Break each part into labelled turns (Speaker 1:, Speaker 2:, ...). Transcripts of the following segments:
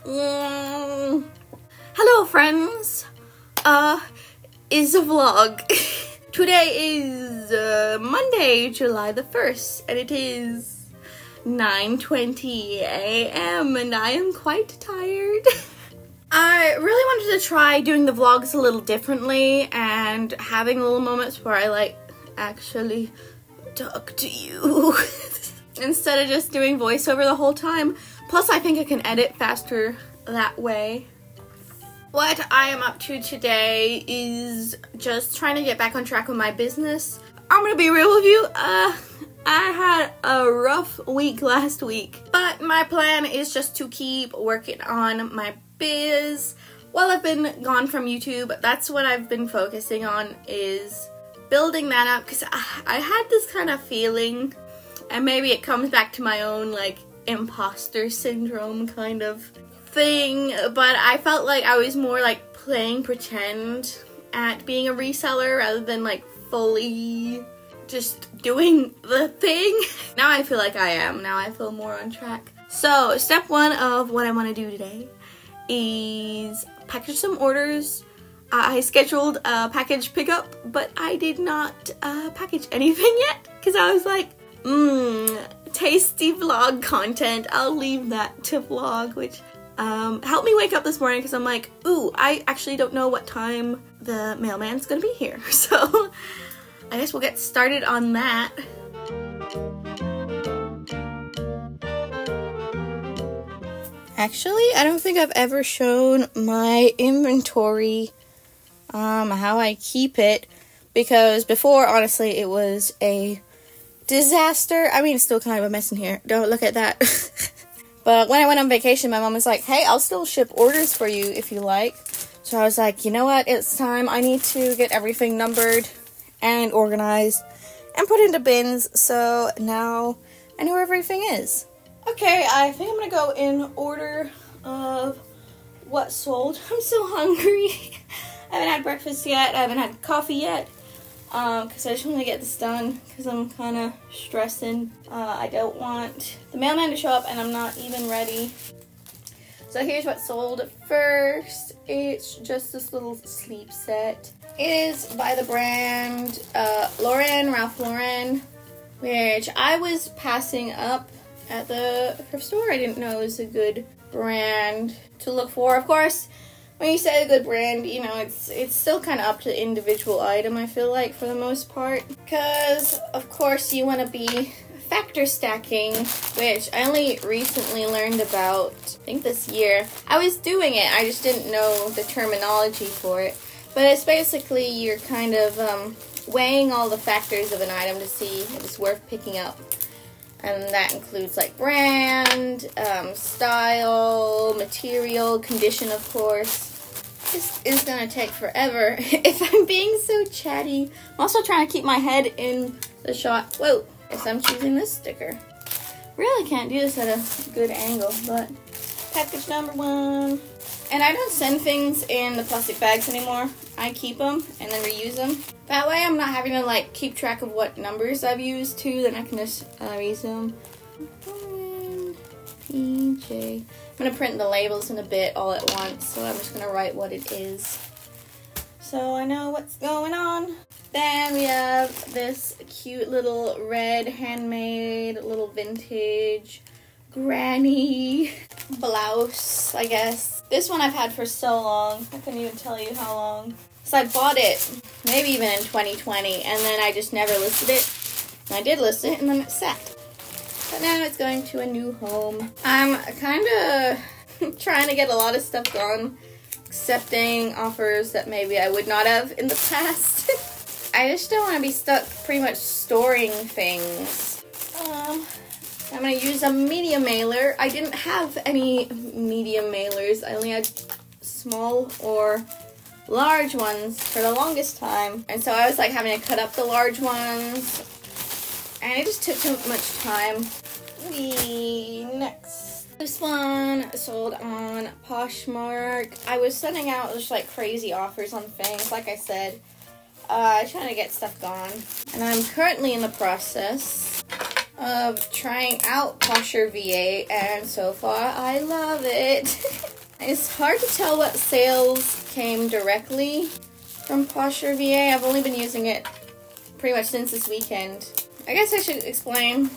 Speaker 1: Hello friends, is a vlog. Today is Monday, July the 1st, and it is 9:20 a.m. and I am quite tired. I really wanted to try doing the vlogs a little differently and having little moments where I actually talk to you instead of just doing voiceover the whole time. Plus I think I can edit faster that way. What I am up to today is just trying to get back on track with my business. I'm gonna be real with you, I had a rough week last week, but my plan is just to keep working on my biz while I've been gone from YouTube. That's what I've been focusing on, is building that up, because I had this kind of feeling, and maybe it comes back to my own imposter syndrome kind of thing, but I felt like I was more playing pretend at being a reseller rather than fully just doing the thing. Now I feel like I am. Now I feel more on track. So step one of what I want to do today is package some orders. I scheduled a package pickup, but I did not package anything yet because I was like, tasty vlog content. I'll leave that to vlog, which helped me wake up this morning because I'm like, ooh, I actually don't know what time the mailman's gonna be here. So I guess we'll get started on that. Actually, I don't think I've ever shown my inventory, how I keep it, because before, honestly, it was a disaster. I mean, it's still kind of a mess in here. Don't look at that. But when I went on vacation, my mom was like, hey, I'll still ship orders for you if you like. So I was like, you know what? It's time. I need to get everything numbered and organized and put into bins. So now I know where everything is. Okay, I think I'm going to go in order of what sold. I'm so hungry. I haven't had breakfast yet. I haven't had coffee yet. Because I just want to get this done because I'm kind of stressing. I don't want the mailman to show up and I'm not even ready. So here's what sold first. It's just this little sleep set. It is by the brand Ralph Lauren, which I was passing up at the thrift store. I didn't know it was a good brand to look for. Of course, when you say a good brand, you know, it's still kind of up to the individual item, I feel like, for the most part. Because, of course, you want to be factor stacking, which I only recently learned about, I think this year. I was doing it, I just didn't know the terminology for it. But it's basically you're kind of weighing all the factors of an item to see if it's worth picking up. And that includes brand, style, material, condition, of course. This is gonna take forever if I'm being so chatty. I'm also trying to keep my head in the shot. Whoa, guess I'm choosing this sticker. Really can't do this at a good angle, but package number 1. And I don't send things in the plastic bags anymore. I keep them and then reuse them. That way I'm not having to keep track of what numbers I've used too. Then I can just reuse them. PJ. I'm going to print the labels in a bit all at once. So I'm just going to write what it is, so I know what's going on. Then we have this cute little red handmade little vintage granny blouse, I guess. This one I've had for so long. I couldn't even tell you how long. So I bought it maybe even in 2020 and then I just never listed it. And I did list it and then it sat. But now it's going to a new home. I'm kind of trying to get a lot of stuff done, accepting offers that maybe I would not have in the past. I just don't want to be stuck pretty much storing things. I'm going to use a medium mailer. I didn't have any medium mailers. I only had small or large ones for the longest time. And so I was having to cut up the large ones. And it just took too much time. Next. This one sold on Poshmark. I was sending out just crazy offers on things, like I said. Trying to get stuff gone. And I'm currently in the process of trying out Posher V8, and so far I love it. It's hard to tell what sales came directly from Poshmark VA. I've only been using it pretty much since this weekend. I guess I should explain.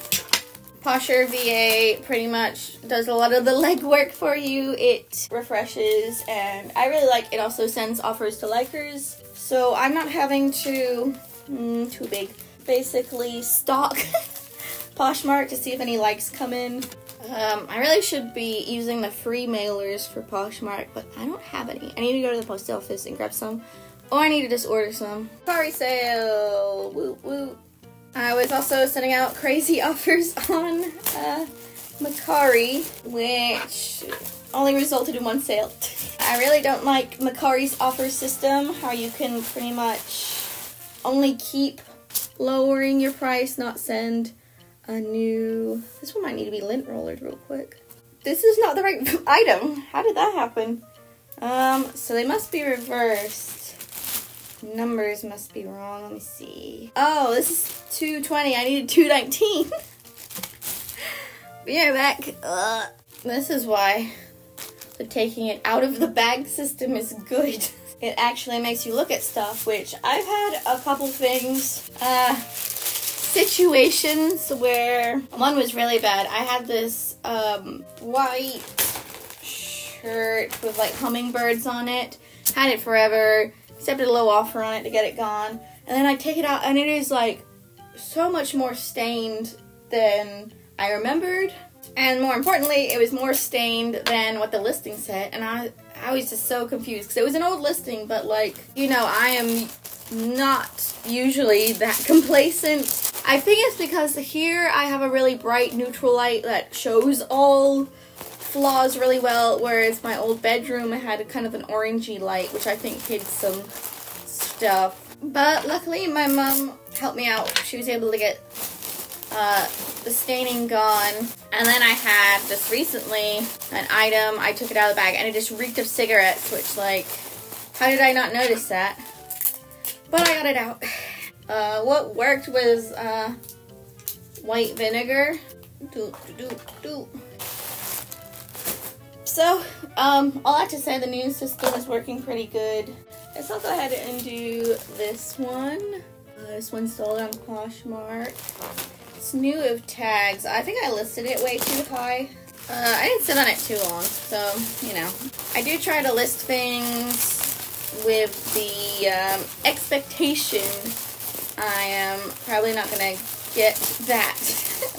Speaker 1: Poshmark VA pretty much does a lot of the legwork for you. It refreshes, and I really like it. Also sends offers to likers, so I'm not having to too big basically stalk Poshmark to see if any likes come in. I really should be using the free mailers for Poshmark, but I don't have any. I need to go to the post office and grab some, or I need to just order some. Car sale, woo woo. I was also sending out crazy offers on Macari, which only resulted in one sale. I really don't like Macari's offer system, how you can pretty much only keep lowering your price, not send a new... This one might need to be lint rollered real quick. This is not the right item. How did that happen? So they must be reversed. Numbers must be wrong. Let me see. Oh, this is 220. I needed 219. Yeah, back. This is why the taking it out of the bag system is good. It actually makes you look at stuff, which I've had a couple things, situations where one was really bad. I had this white shirt with like hummingbirds on it. Had it forever. Accepted a low offer on it to get it gone. And then I take it out and it is like so much more stained than I remembered. And more importantly, it was more stained than what the listing said. And I was just so confused because it was an old listing, but like, you know, I am not usually that complacent. I think it's because here I have a really bright neutral light that shows all flaws really well, whereas my old bedroom had kind of an orangey light, which I think hid some stuff. But luckily my mom helped me out. She was able to get the staining gone. And then I had just recently an item, I took it out of the bag and it just reeked of cigarettes, which like, how did I not notice that? But I got it out. What worked was white vinegar. So, all I have to say, the new system is working pretty good. Let's also go ahead and do this one. This one's sold on Poshmark. It's new of tags. I think I listed it way too high. I didn't sit on it too long, so, you know. I do try to list things with the expectation I am probably not going to get that.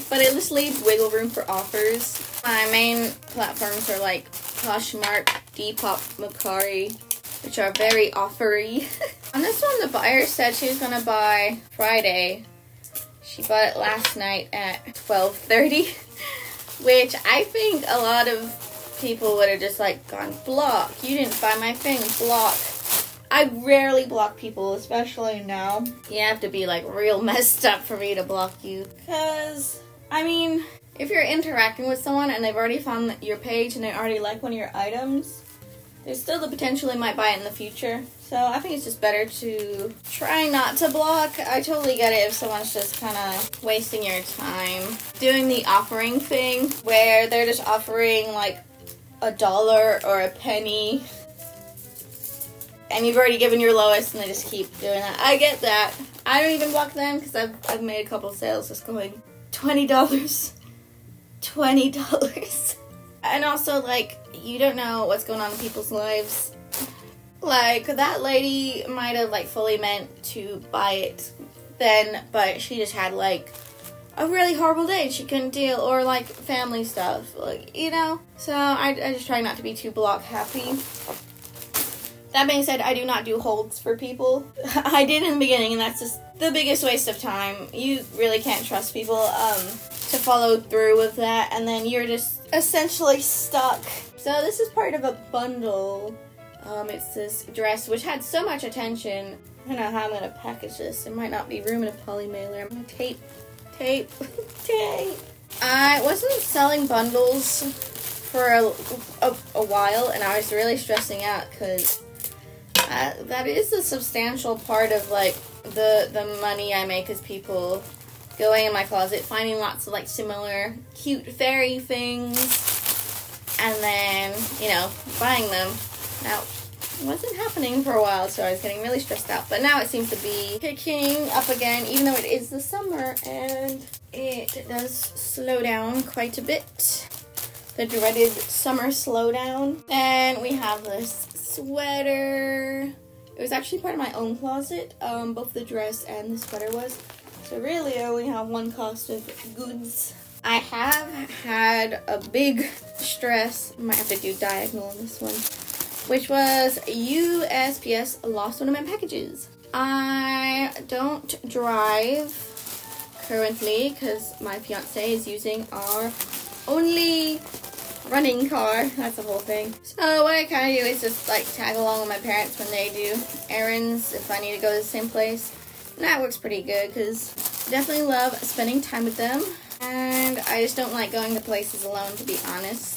Speaker 1: But it just leaves wiggle room for offers. My main platforms are like Poshmark, Depop, Macari, which are very offery. On this one, the buyer said she was going to buy Friday. She bought it last night at 12:30, which I think a lot of people would have just like gone, block. You didn't buy my thing, block. I rarely block people, especially now. You have to be like real messed up for me to block you. Because, I mean, if you're interacting with someone and they've already found your page and they already like one of your items, there's still the potential they might buy it in the future. So I think it's just better to try not to block. I totally get it if someone's just kind of wasting your time. Doing the offering thing where they're just offering like $1 or a penny and you've already given your lowest and they just keep doing that. I get that. I don't even block them because I've made a couple sales just going $20. $20. And also, like, you don't know what's going on in people's lives. Like, that lady might have, like, fully meant to buy it then, but she just had, like, a really horrible day. She couldn't deal, or, like, family stuff, like, you know? So, I just try not to be too block happy. That being said, I do not do holds for people. I did in the beginning, and that's just the biggest waste of time. You really can't trust people to follow through with that, and then you're just essentially stuck. So this is part of a bundle. It's this dress, which had so much attention. I don't know how I'm going to package this. There might not be room in a poly mailer. I'm going to tape. I wasn't selling bundles for a while, and I was really stressing out because that is a substantial part of like the money I make is people going in my closet, finding lots of like similar cute fairy things, and then and, you know, buying them. Now, it wasn't happening for a while, so I was getting really stressed out. But now it seems to be picking up again, even though it is the summer, and it does slow down quite a bit. The dreaded summer slowdown. Then we have this sweater. It was actually part of my own closet. Both the dress and the sweater was. So really I only have one cost of goods. I have had a big stress. I might have to do diagonal on this one. Which was USPS lost one of my packages. I don't drive currently because my fiance is using our only running car. That's the whole thing. So what I kind of do is just like tag along with my parents when they do errands if I need to go to the same place. And that works pretty good because I definitely love spending time with them. And I just don't like going to places alone, to be honest.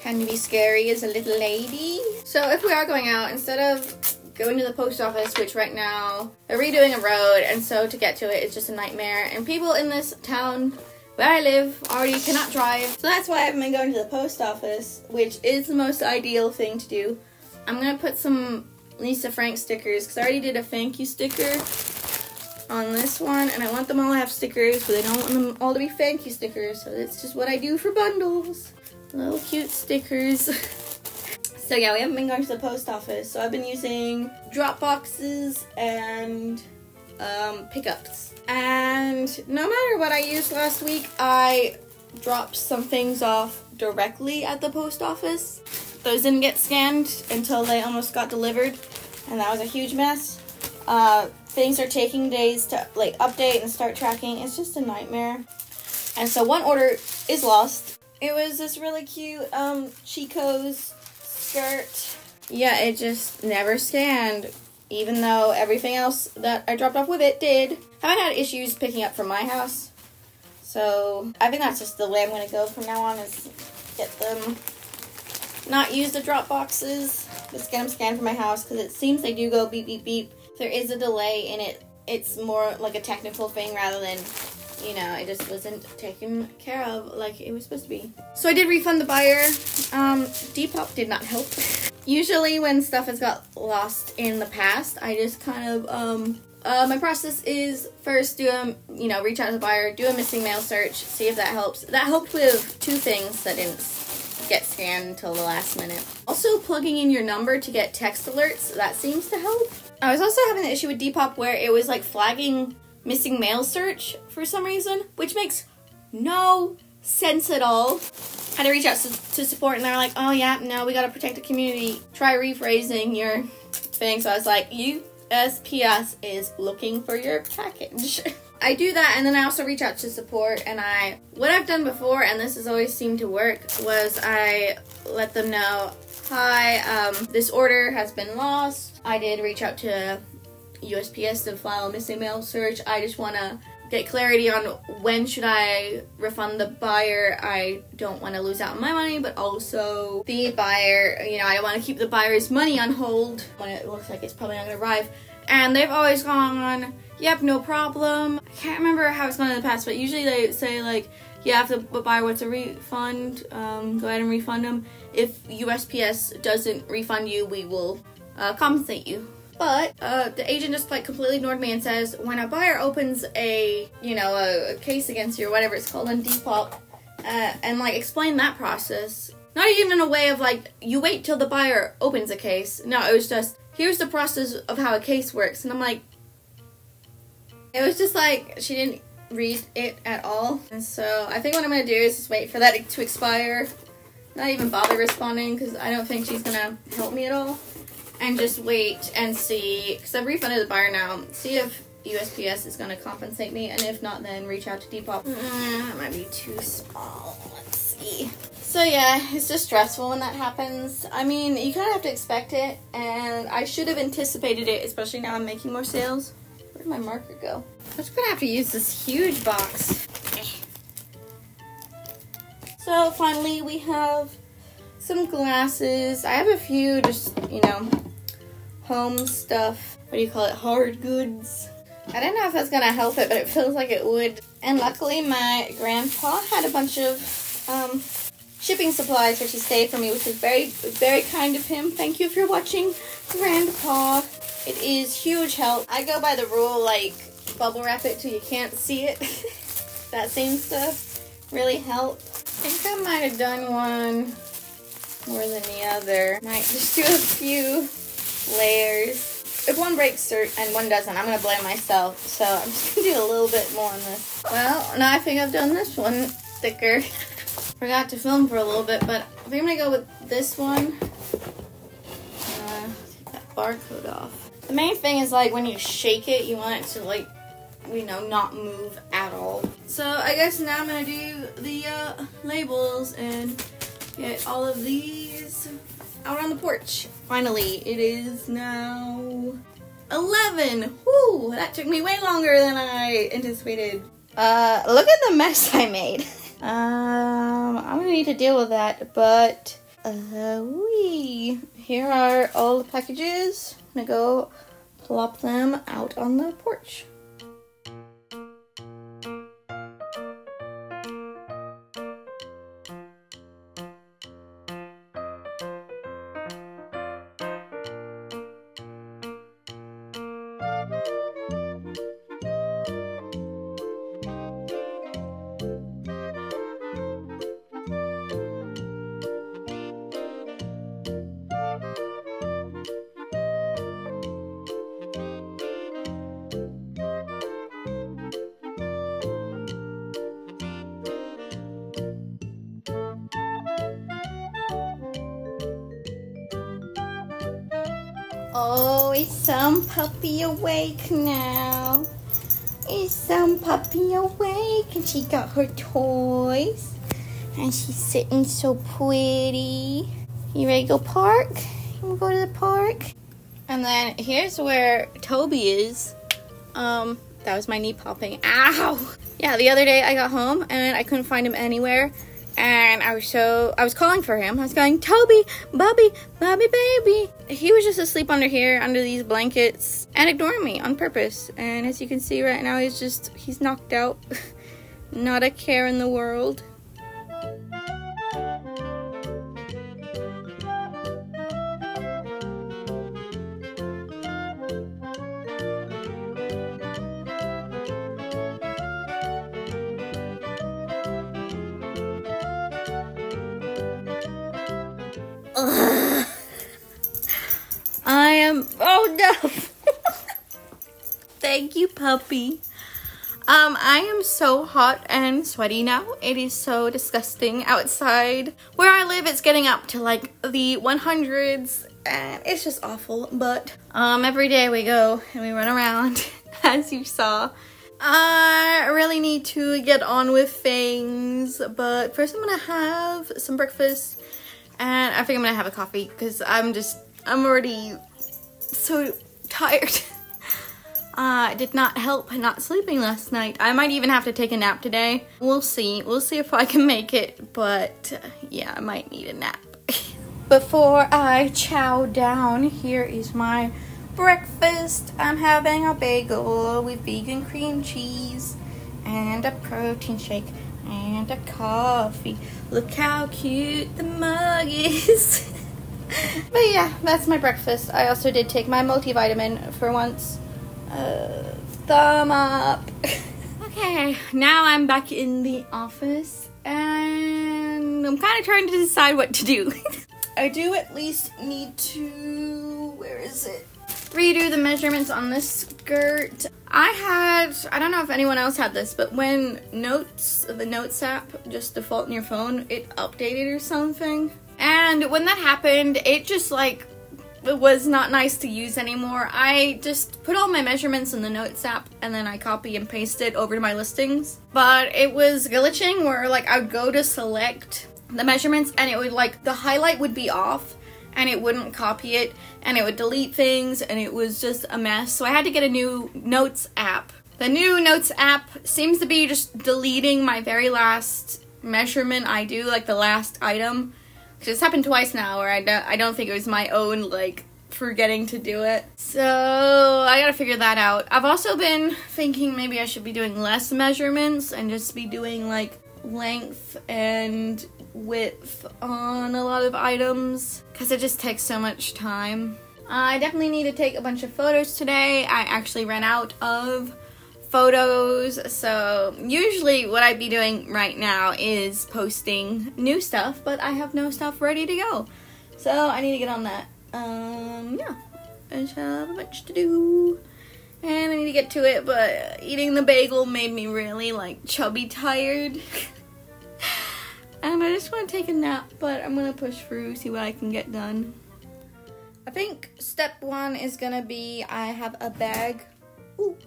Speaker 1: Can be scary as a little lady. So if we are going out, instead of going to the post office, which right now they're redoing a road, and so to get to it is just a nightmare. And people in this town where I live already cannot drive. So that's why I haven't been going to the post office, which is the most ideal thing to do. I'm going to put some Lisa Frank stickers, because I already did a thank you sticker on this one, and I want them all to have stickers, but I don't want them all to be thank you stickers, so that's just what I do for bundles. Little cute stickers. So yeah, we haven't been going to the post office, so I've been using drop boxes and pickups. And no matter what I used last week, I dropped some things off directly at the post office. Those didn't get scanned until they almost got delivered, and that was a huge mess. Things are taking days to like update and start tracking. It's just a nightmare. And so one order is lost. It was this really cute Chico's skirt. Yeah, it just never scanned, even though everything else that I dropped off with it did. Haven't had issues picking up from my house. So I think that's just the way I'm going to go from now on, is get them, not use the drop boxes, just get them scanned from my house, because it seems they do go beep, beep, beep. There is a delay in it. It's more like a technical thing rather than, you know, it just wasn't taken care of like it was supposed to be. So I did refund the buyer. Depop did not help. Usually when stuff has got lost in the past, I just kind of, my process is first reach out to the buyer, do a missing mail search, see if that helps. That helped with two things that didn't get scanned until the last minute. Also, plugging in your number to get text alerts, that seems to help. I was also having an issue with Depop where it was like flagging missing mail search for some reason, which makes no sense at all. Had to reach out to support, and they're like, oh yeah, no, we gotta protect the community. Try rephrasing your thing. So I was like, USPS is looking for your package. I do that, and then I also reach out to support, and what I've done before, and this has always seemed to work, was I let them know, hi, this order has been lost. I did reach out to USPS to file a missing mail search. I just want to get clarity on when should I refund the buyer. I don't want to lose out on my money, but also the buyer, I don't want to keep the buyer's money on hold when it looks like it's probably not going to arrive. And they've always gone, yep, no problem. I can't remember how it's gone in the past, but usually they say like, yeah, if the buyer wants a refund, go ahead and refund them. If USPS doesn't refund you, we will compensate you. But the agent just like completely ignored me and says, when a buyer opens a case against you or whatever it's called on Depop, and like explain that process. Not even in a way of like, you wait till the buyer opens a case. No, it was just, here's the process of how a case works. And I'm like, it was just like, she didn't read it at all. And so I think what I'm going to do is just wait for that to expire. Not even bother responding, because I don't think she's going to help me at all. And just wait and see, because I've refunded the buyer now, see if USPS is going to compensate me, and if not, then reach out to Depop. That might be too small. Let's see. So yeah, it's just stressful when that happens. I mean, you kind of have to expect it, and I should have anticipated it, especially now I'm making more sales. Where'd my marker go? I'm just going to have to use this huge box. So finally, we have some glasses. I have a few just, home stuff. What do you call it? Hard goods. I don't know if that's gonna help it, but it feels like it would. And luckily my grandpa had a bunch of shipping supplies, which he saved for me, which is very, very kind of him. Thank you if you're watching, Grandpa. It is huge help. I go by the rule, like, bubble wrap it till you can't see it. That seems to really help. I think I might have done one more than the other. Might just do a few layers. If one breaks and one doesn't, I'm going to blame myself. So I'm just going to do a little bit more on this. Well, now I think I've done this one thicker. Forgot to film for a little bit, but I think I'm going to go with this one. Take that barcode off. The main thing is, like, when you shake it, you want it to, like, you know, not move at all. So I guess now I'm going to do the labels and get all of these out on the porch. Finally, it is now 11. Woo! That took me way longer than I anticipated. Look at the mess I made. I'm gonna need to deal with that, but here are all the packages. I'm gonna go plop them out on the porch. Oh, is some puppy awake now? Is some puppy awake? And she got her toys. And she's sitting so pretty. You ready to go park? You wanna go to the park? And then here's where Toby is. That was my knee popping. Ow! Yeah, the other day I got home and I couldn't find him anywhere. And I was calling for him. I was going, Toby, Bubby, Bubby, baby. He was just asleep under here, under these blankets, and ignoring me on purpose. And as you can see right now, he's knocked out. Not a care in the world. Ugh. Oh no. Thank you, puppy. I am so hot and sweaty now. It is so disgusting outside. Where I live, it's getting up to like the 100s and it's just awful. But every day we go and we run around, as you saw. I really need to get on with things, but first I'm gonna have some breakfast. And I think I'm gonna have a coffee because I'm already so tired. It did not help not sleeping last night. I might even have to take a nap today. We'll see. We'll see if I can make it, but yeah, I might need a nap. Before I chow down, here is my breakfast. I'm having a bagel with vegan cream cheese and a protein shake and a coffee. Look how cute the mug is. But yeah, that's my breakfast. I also did take my multivitamin for once. Thumb up. Okay, now I'm back in the office and I'm kind of trying to decide what to do. I do at least need to, where is it? Redo the measurements on this skirt. I don't know if anyone else had this, but when the Notes app just default in your phone, it updated or something. And when that happened, it just like, it was not nice to use anymore. I just put all my measurements in the Notes app and then I copy and paste it over to my listings. But it was glitching where like I would go to select the measurements and it would like, the highlight would be off and it wouldn't copy it and it would delete things and it was just a mess. So I had to get a new Notes app. The new Notes app seems to be just deleting my very last measurement I do, like the last item. It's happened twice now where I don't think it was my own, like, forgetting to do it. So I gotta figure that out. I've also been thinking maybe I should be doing less measurements and just be doing, like, length and width on a lot of items because it just takes so much time. I definitely need to take a bunch of photos today. I actually ran out of photos, so usually what I'd be doing right now is posting new stuff, but I have no stuff ready to go, so I need to get on that. Yeah, I just have a bunch to do, and I need to get to it, but eating the bagel made me really, like, chubby tired, and I just want to take a nap, but I'm going to push through, see what I can get done. I think step one is going to be, I have a bag, ooh,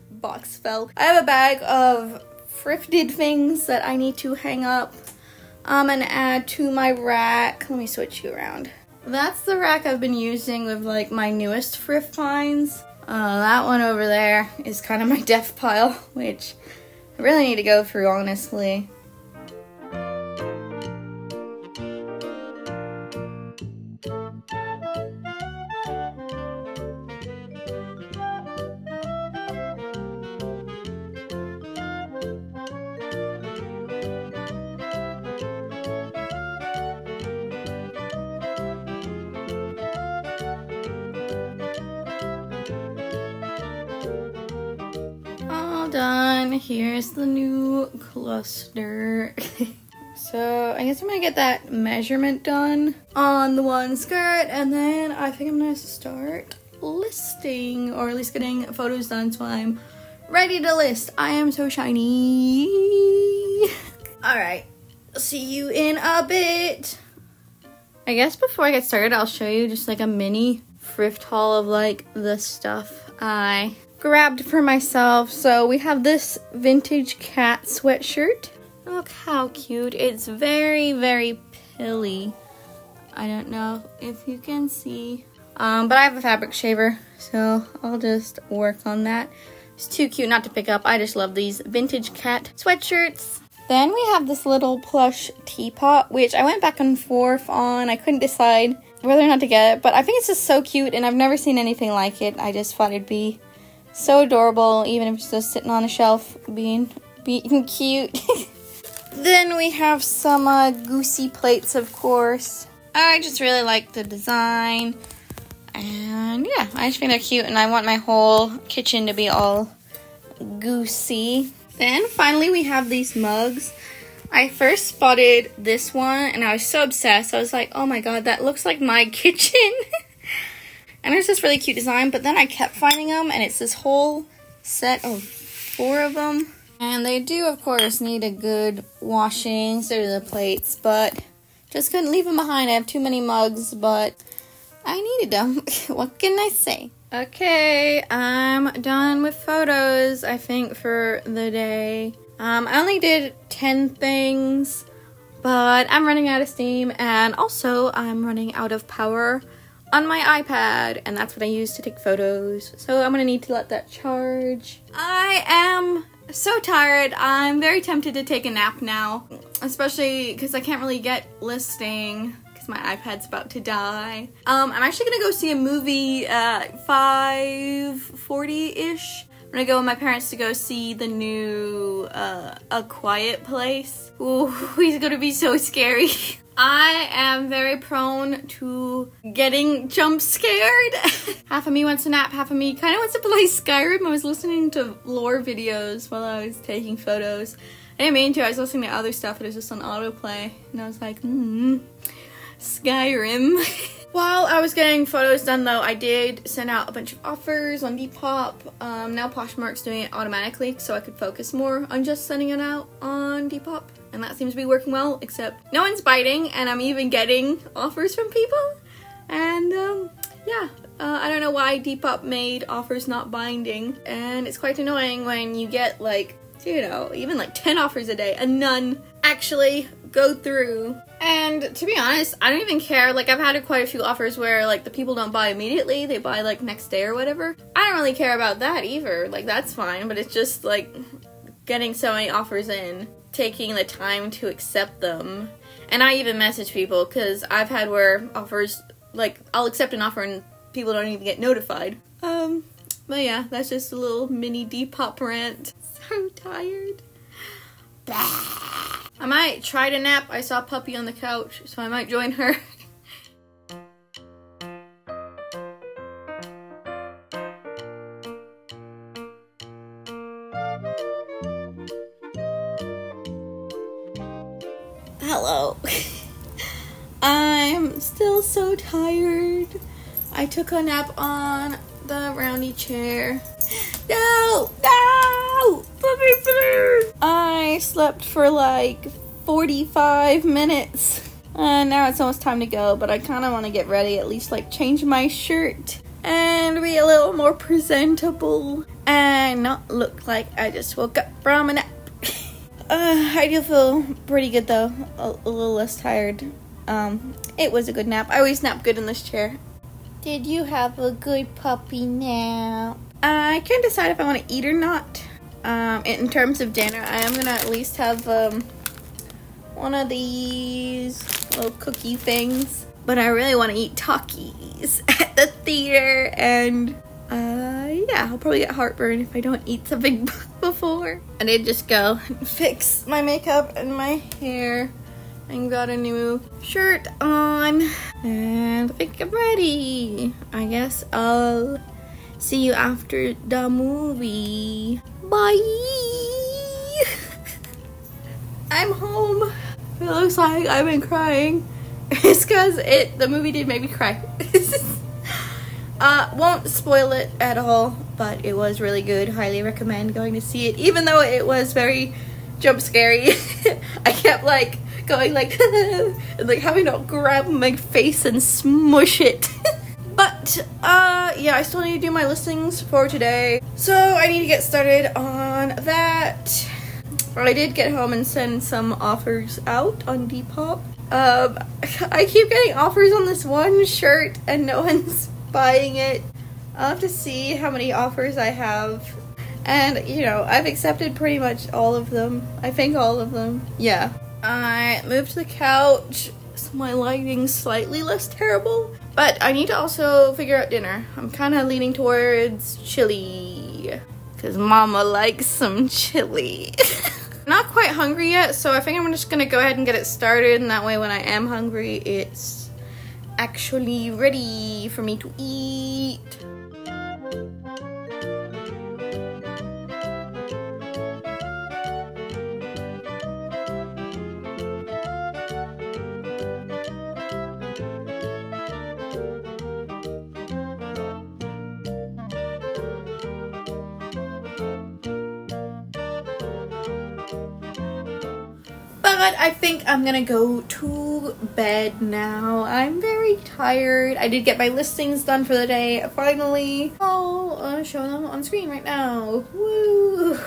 Speaker 1: box fell. I have a bag of thrifted things that I need to hang up and add to my rack. Let me switch you around. That's the rack I've been using with like my newest thrift finds. That one over there is kind of my death pile, which I really need to go through, honestly. Done. Here's the new cluster. So I guess I'm gonna get that measurement done on the one skirt, and then I think I'm gonna start listing, or at least getting photos done so I'm ready to list. I am so shiny. Alright, see you in a bit. I guess before I get started, I'll show you just like a mini thrift haul of like the stuff I grabbed for myself. So we have this vintage cat sweatshirt. Look how cute. It's very, very pilly. I don't know if you can see. But I have a fabric shaver, so I'll just work on that. It's too cute not to pick up. I just love these vintage cat sweatshirts. Then we have this little plush teapot, which I went back and forth on. I couldn't decide whether or not to get it, but I think it's just so cute, and I've never seen anything like it. I just thought it'd be so adorable, even if it's just sitting on a shelf being cute. Then we have some Goosey plates, of course. I just really like the design. And yeah, I just think they're cute, and I want my whole kitchen to be all goosey. Then finally we have these mugs. I first spotted this one, and I was so obsessed. I was like, oh my god, that looks like my kitchen. And it's this really cute design, but then I kept finding them, and it's this whole set of 4 of them. And they do, of course, need a good washing. So do the plates, but just couldn't leave them behind. I have too many mugs, but I needed them. What can I say? Okay, I'm done with photos, I think, for the day. I only did 10 things, but I'm running out of steam, and also I'm running out of power on my iPad, and that's what I use to take photos, so I'm gonna need to let that charge. I am so tired. I'm very tempted to take a nap now, especially because I can't really get listing because my iPad's about to die. I'm actually gonna go see a movie at 5:40-ish. I'm gonna go with my parents to go see the new A Quiet Place. Ooh, he's gonna be so scary. I am very prone to getting jump scared. Half of me wants to nap, half of me kind of wants to play Skyrim. I was listening to lore videos while I was taking photos. I didn't mean to, I was listening to other stuff, it was just on autoplay. And I was like, Skyrim. While I was getting photos done though, I did send out a bunch of offers on Depop. Now Poshmark's doing it automatically, so I could focus more on just sending it out on Depop. And that seems to be working well, except no one's biting, and I'm even getting offers from people. And yeah, I don't know why Depop made offers not binding. And it's quite annoying when you get like, you know, even like 10 offers a day and none actually go through. And to be honest, I don't even care. Like, I've had quite a few offers where like the people don't buy immediately, they buy like next day or whatever. I don't really care about that either. Like, that's fine, but it's just like getting so many offers in, taking the time to accept them. And I even message people because I've had where offers, like, I'll accept an offer and people don't even get notified. But yeah, that's just a little mini Depop rant. So tired. Blah. I might try to nap. I saw Puppy on the couch, so I might join her. Hello. I'm still so tired. I took a nap on the roundy chair. No! No! Puppy, please! I slept for like 45 minutes. And now it's almost time to go, but I kind of want to get ready, at least like change my shirt and be a little more presentable and not look like I just woke up from a nap. I do feel pretty good though, a little less tired. It was a good nap. I always nap good in this chair. Did you have a good puppy nap? I can't decide if I want to eat or not. In terms of dinner, I am gonna at least have one of these little cookie things. But I really want to eat Takis at the theater, and yeah, I'll probably get heartburn if I don't eat something before. I did just go and fix my makeup and my hair and got a new shirt on, and I think I'm ready. I guess I'll see you after the movie. Bye! I'm home. It looks like I've been crying. It's because the movie did make me cry. Won't spoil it at all, but it was really good. Highly recommend going to see it, even though it was very jump scary. I kept like going like and like having to grab my face and smush it. But yeah, I still need to do my listings for today, so I need to get started on that. I did get home and send some offers out on Depop. I keep getting offers on this one shirt and no one's buying it. I'll have to see how many offers I have, and you know, I've accepted pretty much all of them. I think all of them. Yeah. I moved the couch so my lighting's slightly less terrible, but I need to also figure out dinner. I'm kind of leaning towards chili because Mama likes some chili. Not quite hungry yet, so I think I'm just gonna go ahead and get it started, and that way when I am hungry, it's actually ready for me to eat. But I think I'm gonna go to bed now. I'm very tired. I did get my listings done for the day, finally. I'll show them on screen right now. Woo!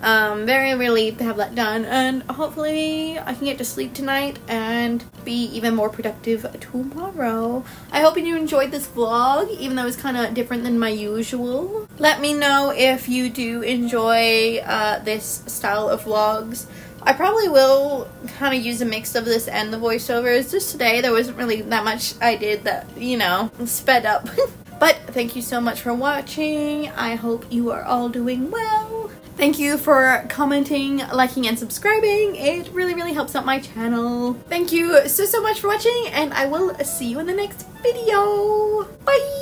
Speaker 1: Very relieved to have that done, and hopefully I can get to sleep tonight and be even more productive tomorrow. I hope you enjoyed this vlog, even though it's kind of different than my usual. Let me know if you do enjoy this style of vlogs. I probably will kind of use a mix of this and the voiceovers. Just today, there wasn't really that much I did that, you know, sped up. But thank you so much for watching. I hope you are all doing well. Thank you for commenting, liking, and subscribing. It really, really helps out my channel. Thank you so much for watching, and I will see you in the next video. Bye!